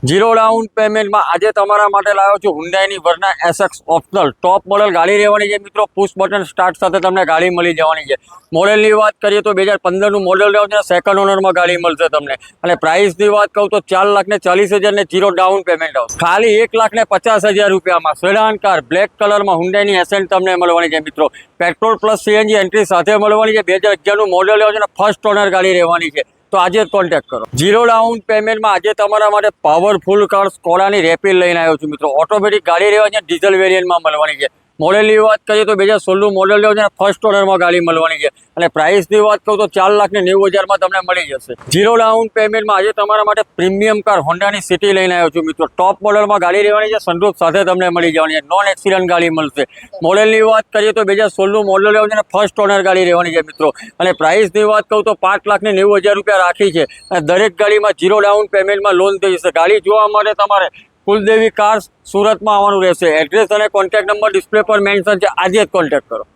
Zero down પેમેન્ટમાં આજે તમારા માટે લાવ્યો છું હુન્ડાઈની વર્ના એસએક્સ ઓપ્શનલ ટોપ મોડલ ગાડી રહેવાની છે મિત્રો. પુશ બટન સ્ટાર્ટ સાથે તમને ગાડી મળી જવાની છે. મોડલની વાત કરીએ તો 2015નું મોડલ રહેવું છે, સેકન્ડ ઓનરમાં ગાડી મળશે તમને. અને પ્રાઇસની વાત કહું તો 4,40,000 ને જીરો ડાઉન પેમેન્ટ આવશે. ખાલી 1,50,000 રૂપિયામાં સેડાન કાર બ્લેક કલરમાં હુન્ડાઈની એસેન્ટ તમને મળવાની છે મિત્રો. પેટ્રોલ પ્લસ સીએનજી એન્ટ્રી સાથે મળવાની છે. 2011નું મોડલ રહેવું છે અને ફર્સ્ટ ઓનર ગાડી રહેવાની છે. તો આજે જ કોન્ટેક્ટ કરો. જીરો ડાઉન પેમેન્ટમાં આજે તમારા માટે પાવરફુલ કાર સ્કોડાની રેપિડ લઈને આવ્યો છું મિત્રો. ઓટોમેટિક ગાડી રહેવાની છે, ડીઝલ વેરિયન્ટમાં મળવાની છે. મોડલની વાત કરીએ તો 2016નું મોડલ રહેવું છે અને ફર્સ્ટ ઓનરમાં ગાડી મળવાની છે. અને પ્રાઇસની વાત કહું તો 4,90,000માં તમને મળી જશે. જીરો ડાઉન પેમેન્ટમાં આજે તમારા માટે પ્રીમિયમ કાર હોન્ડાની સિટી લઈને આવ્યો છું મિત્રો. ટોપ મોડલમાં ગાડી રહેવાની છે, સનરૂફ સાથે તમને મળી જવાની છે. નોન એક્સિડન્ટ ગાડી મળશે. મોડલની વાત કરીએ તો 2016નું મોડલ રહેવું છે અને ફર્સ્ટ ઓનર ગાડી રહેવાની છે મિત્રો. અને પ્રાઇસની વાત કહું તો 5,90,000 રૂપિયા રાખી છે. અને દરેક ગાડીમાં જીરો ડાઉન પેમેન્ટમાં લોન થઈ જશે. ગાડી જોવા માટે તમારે કુલદેવી કાર્સ સુરતમાં આવવાનું રહેશે. એડ્રેસ અને કોન્ટેક્ટ નંબર ડિસ્પ્લે પર મેન્શન છે. આજે જ કોન્ટેક્ટ કરો.